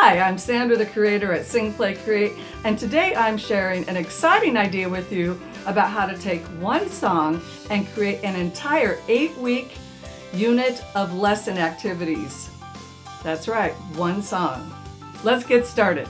Hi, I'm Sandra, the creator at Sing Play Create, and today I'm sharing an exciting idea with you about how to take one song and create an entire 8-week unit of lesson activities. That's right, one song. Let's get started.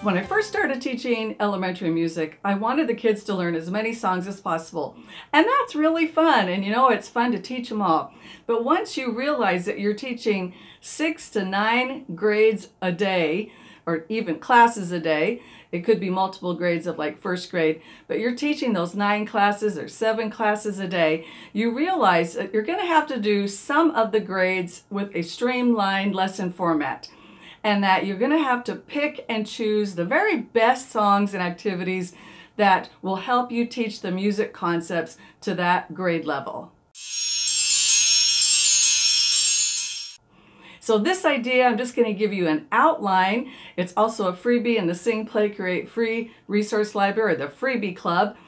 When I first started teaching elementary music, I wanted the kids to learn as many songs as possible. And that's really fun, and you know, it's fun to teach them all. But once you realize that you're teaching 6 to 9 grades a day, or even classes a day, it could be multiple grades of like first grade, but you're teaching those 9 classes or 7 classes a day, you realize that you're going to have to do some of the grades with a streamlined lesson format. And that you're going to have to pick and choose the very best songs and activities that will help you teach the music concepts to that grade level. So this idea, I'm just going to give you an outline. It's also a freebie in the Sing Play Create free resource library, the Freebie Club.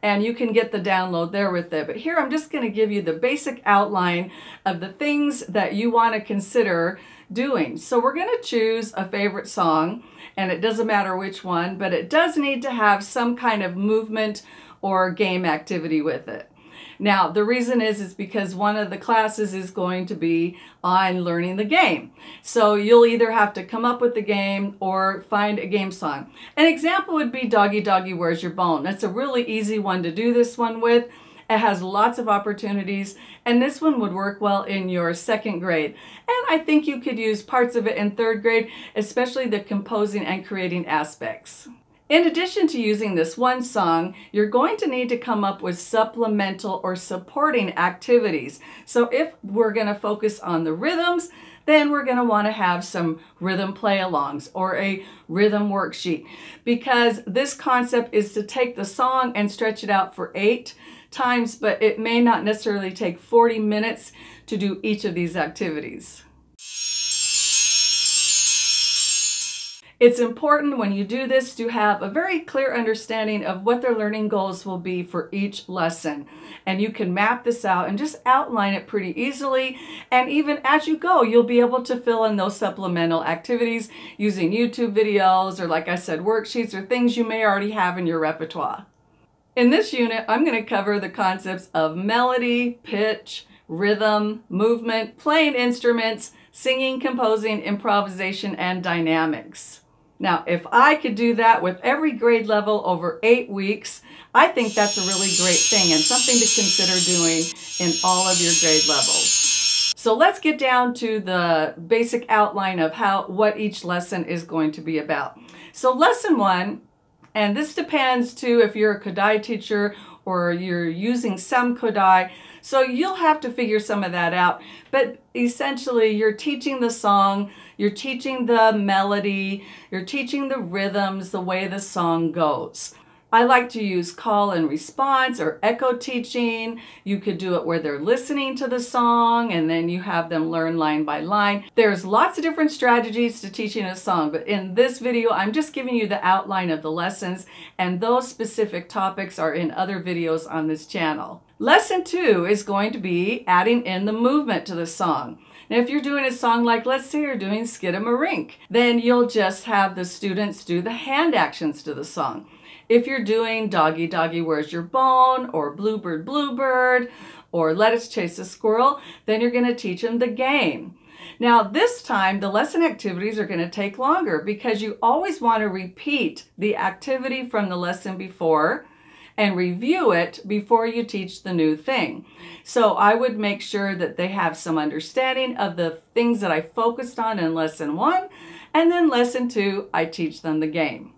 And you can get the download there with it. But here I'm just going to give you the basic outline of the things that you want to consider doing. So we're going to choose a favorite song, and it doesn't matter which one, but it does need to have some kind of movement or game activity with it. Now, the reason is because one of the classes is going to be on learning the game. So you'll either have to come up with the game or find a game song. An example would be Doggy Doggy Where's Your Bone? That's a really easy one to do this one with. It has lots of opportunities, and this one would work well in your 2nd grade. And I think you could use parts of it in 3rd grade, especially the composing and creating aspects. In addition to using this one song, you're going to need to come up with supplemental or supporting activities. So if we're going to focus on the rhythms, then we're going to want to have some rhythm play-alongs or a rhythm worksheet, because this concept is to take the song and stretch it out for 8 times, but it may not necessarily take 40 minutes to do each of these activities. It's important when you do this to have a very clear understanding of what their learning goals will be for each lesson. And you can map this out and just outline it pretty easily. And even as you go, you'll be able to fill in those supplemental activities using YouTube videos or, like I said, worksheets or things you may already have in your repertoire. In this unit, I'm going to cover the concepts of melody, pitch, rhythm, movement, playing instruments, singing, composing, improvisation, and dynamics. Now, if I could do that with every grade level over 8 weeks, I think that's a really great thing and something to consider doing in all of your grade levels. So let's get down to the basic outline of what each lesson is going to be about. So lesson 1, and this depends too if you're a Kodály teacher or you're using some Kodály, so you'll have to figure some of that out. But essentially, you're teaching the song, you're teaching the melody, you're teaching the rhythms, the way the song goes. I like to use call and response or echo teaching. You could do it where they're listening to the song and then you have them learn line by line. There's lots of different strategies to teaching a song, but in this video, I'm just giving you the outline of the lessons, and those specific topics are in other videos on this channel. Lesson 2 is going to be adding in the movement to the song. Now, if you're doing a song like, let's say you're doing Skidamarink, then you'll just have the students do the hand actions to the song. If you're doing Doggy Doggy Where's Your Bone, or Bluebird Bluebird, or Let Us Chase a Squirrel, then you're going to teach them the game. Now this time the lesson activities are going to take longer because you always want to repeat the activity from the lesson before and review it before you teach the new thing. So I would make sure that they have some understanding of the things that I focused on in lesson 1, and then lesson 2 I teach them the game.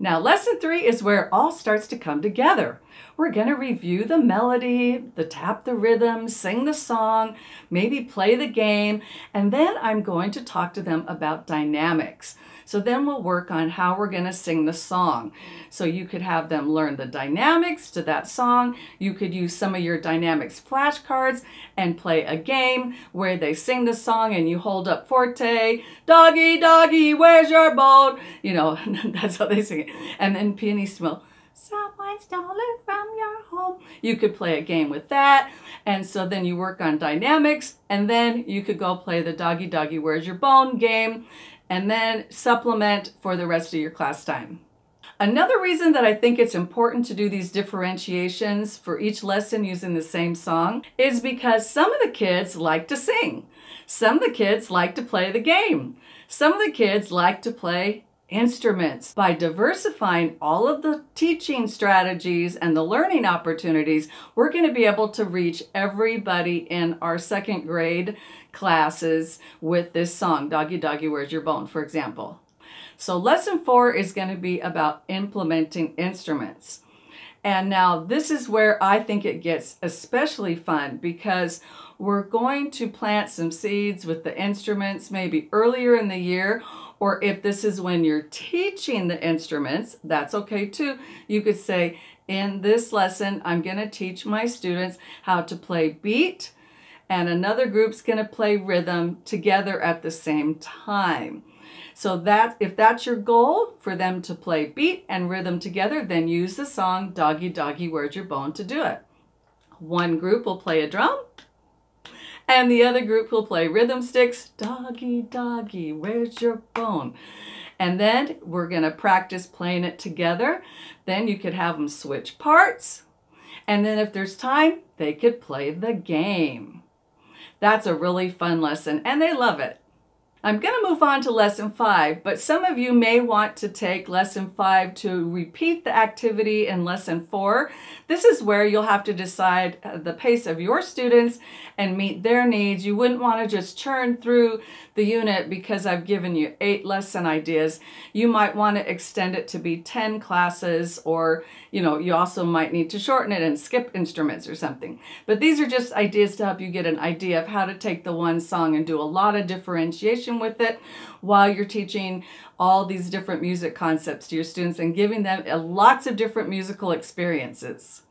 Now, lesson 3 is where it all starts to come together. We're going to review the melody, tap the rhythm, sing the song, maybe play the game, and then I'm going to talk to them about dynamics. So then we'll work on how we're going to sing the song. So you could have them learn the dynamics to that song. You could use some of your dynamics flashcards and play a game where they sing the song and you hold up forte, doggy, doggy, where's your bone? You know, that's how they sing it. And then pianissimo, someone stole it from your home. You could play a game with that. And so then you work on dynamics, and then you could go play the Doggy Doggy Where's Your Bone game. and then supplement for the rest of your class time. Another reason that I think it's important to do these differentiations for each lesson using the same song is because some of the kids like to sing. Some of the kids like to play the game. Some of the kids like to play instruments. By diversifying all of the teaching strategies and the learning opportunities, we're going to be able to reach everybody in our second grade classes with this song, Doggy Doggy Where's Your Bone, for example. So lesson 4 is going to be about implementing instruments. And now this is where I think it gets especially fun, because we're going to plant some seeds with the instruments maybe earlier in the year, or if this is when you're teaching the instruments, that's okay too. You could say, in this lesson, I'm going to teach my students how to play beat, and another group's going to play rhythm together at the same time. So that if that's your goal, for them to play beat and rhythm together, then use the song Doggy Doggy Where's Your Bone to do it. One group will play a drum, and the other group will play rhythm sticks. Doggy Doggy Where's Your Bone? And then we're going to practice playing it together. Then you could have them switch parts. And then if there's time, they could play the game. That's a really fun lesson, and they love it. I'm going to move on to lesson 5, but some of you may want to take lesson 5 to repeat the activity in lesson 4. This is where you'll have to decide the pace of your students and meet their needs. You wouldn't want to just churn through the unit because I've given you 8 lesson ideas. You might want to extend it to be 10 classes, or you also might need to shorten it and skip instruments or something. But these are just ideas to help you get an idea of how to take the one song and do a lot of differentiation with it while you're teaching all these different music concepts to your students and giving them lots of different musical experiences.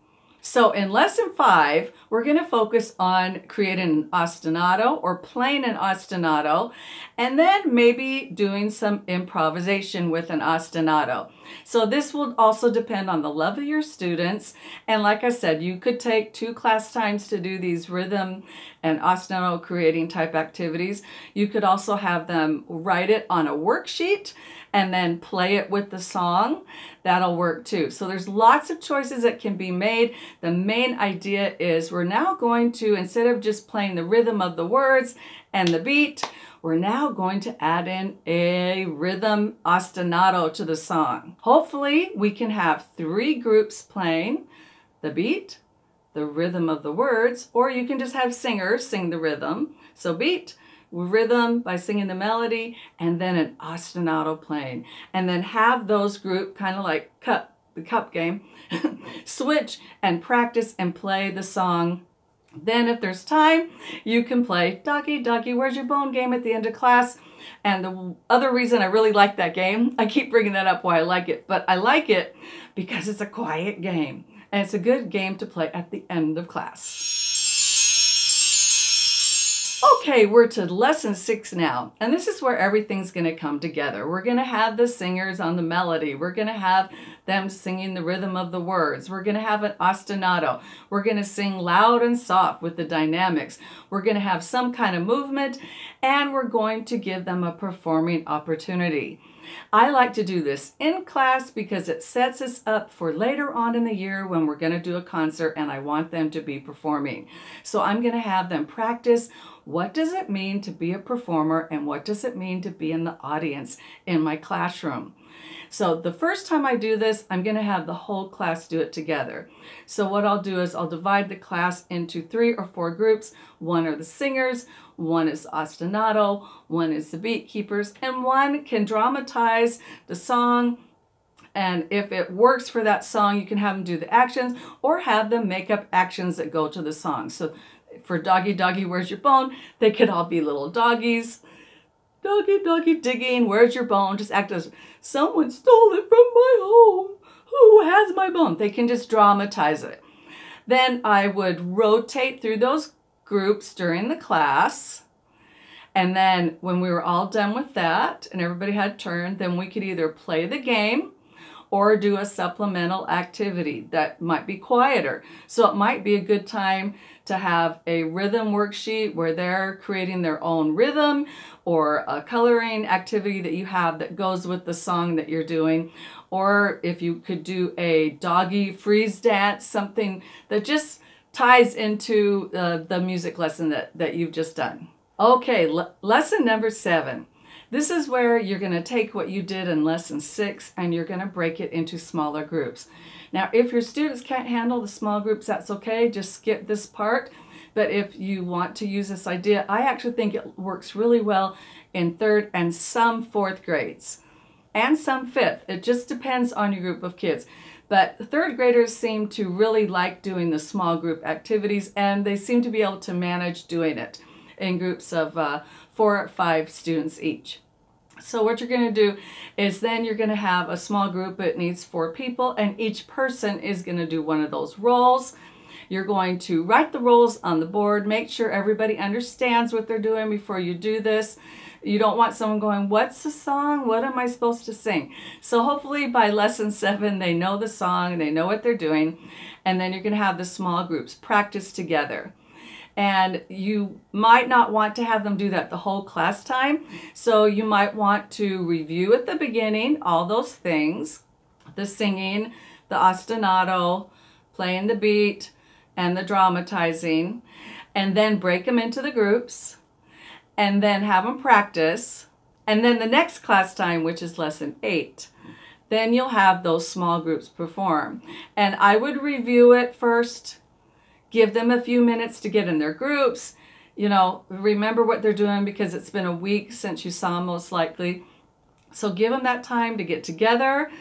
So in lesson 5, we're going to focus on creating an ostinato or playing an ostinato, and then maybe doing some improvisation with an ostinato. So this will also depend on the level of your students. And like I said, you could take 2 class times to do these rhythm and ostinato creating type activities. You could also have them write it on a worksheet and then play it with the song. That'll work too. So there's lots of choices that can be made. The main idea is we're now going to, instead of just playing the rhythm of the words and the beat, we're now going to add in a rhythm ostinato to the song. Hopefully we can have 3 groups playing the beat, the rhythm of the words, or you can just have singers sing the rhythm. So beat, rhythm by singing the melody, and then an ostinato playing. And then have those group, kind of like the cup game, switch and practice and play the song. Then if there's time, you can play Doggy Doggy Where's Your Bone game at the end of class. And the other reason I really like that game, I keep bringing that up why I like it, but I like it because it's a quiet game. And it's a good game to play at the end of class. Okay, we're to lesson 6 now, and this is where everything's going to come together. We're going to have the singers on the melody. We're going to have them singing the rhythm of the words. We're going to have an ostinato. We're going to sing loud and soft with the dynamics. We're going to have some kind of movement, and we're going to give them a performing opportunity. I like to do this in class because it sets us up for later on in the year when we're going to do a concert and I want them to be performing. So I'm going to have them practice what does it mean to be a performer and what does it mean to be in the audience in my classroom. So the first time I do this, I'm going to have the whole class do it together. So what I'll do is I'll divide the class into 3 or 4 groups. One are the singers, one is ostinato, one is the beat keepers, and one can dramatize the song. And if it works for that song, you can have them do the actions or have them make up actions that go to the song. So for Doggy Doggy Where's Your Bone, they could all be little doggies. Doggy Doggy digging, where's your bone? Just act as someone stole it from my home. Who has my bone? They can just dramatize it. Then I would rotate through those groups during the class. And then when we were all done with that and everybody had a turn, then we could either play the game or do a supplemental activity that might be quieter. So it might be a good time to have a rhythm worksheet where they're creating their own rhythm, or a coloring activity that you have that goes with the song that you're doing. Or if you could do a doggy freeze dance, something that just ties into the music lesson that you've just done. Okay, lesson number 7. This is where you're going to take what you did in lesson 6 and you're going to break it into smaller groups. Now, if your students can't handle the small groups, that's okay. Just skip this part. But if you want to use this idea, I actually think it works really well in 3rd and some 4th grades and some 5th. It just depends on your group of kids. But 3rd graders seem to really like doing the small group activities, and they seem to be able to manage doing it in groups of 4 or 5 students each. So what you're going to do is then you're going to have a small group. It needs 4 people, and each person is going to do one of those roles. You're going to write the roles on the board. Make sure everybody understands what they're doing before you do this. You don't want someone going, what's the song? What am I supposed to sing? So hopefully by lesson 7, they know the song, they know what they're doing, and then you're going to have the small groups practice together. And you might not want to have them do that the whole class time. So you might want to review at the beginning all those things, the singing, the ostinato, playing the beat, and the dramatizing, and then break them into the groups, and then have them practice. And then the next class time, which is lesson 8, then you'll have those small groups perform. And I would review it first. Give them a few minutes to get in their groups, you know, remember what they're doing because it's been a week since you saw them most likely. So give them that time to get together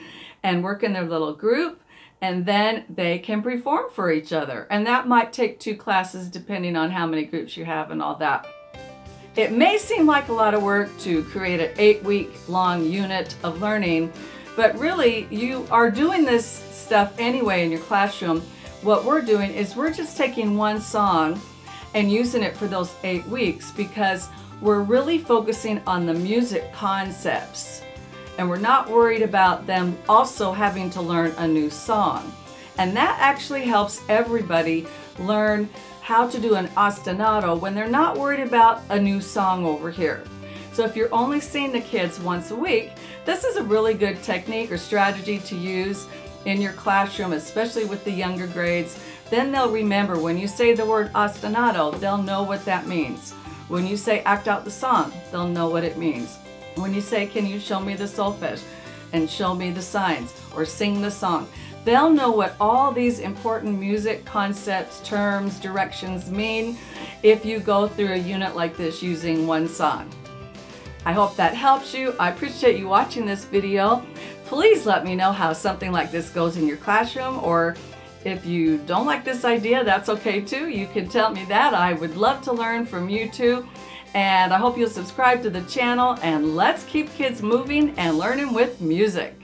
and work in their little group, and then they can perform for each other. And that might take 2 classes depending on how many groups you have and all that. It may seem like a lot of work to create an 8-week-long unit of learning, but really you are doing this stuff anyway in your classroom. What we're doing is we're just taking one song and using it for those 8 weeks because we're really focusing on the music concepts, and we're not worried about them also having to learn a new song. And that actually helps everybody learn how to do an ostinato when they're not worried about a new song over here. So if you're only seeing the kids once a week, this is a really good technique or strategy to use in your classroom, especially with the younger grades. Then they'll remember when you say the word ostinato, they'll know what that means. When you say act out the song, they'll know what it means. When you say, can you show me the solfege and show me the signs, or sing the song, they'll know what all these important music concepts, terms, directions mean if you go through a unit like this using one song. I hope that helps you. I appreciate you watching this video. Please let me know how something like this goes in your classroom, or if you don't like this idea, that's okay too. You can tell me that. I would love to learn from you too. And I hope you'll subscribe to the channel, and let's keep kids moving and learning with music.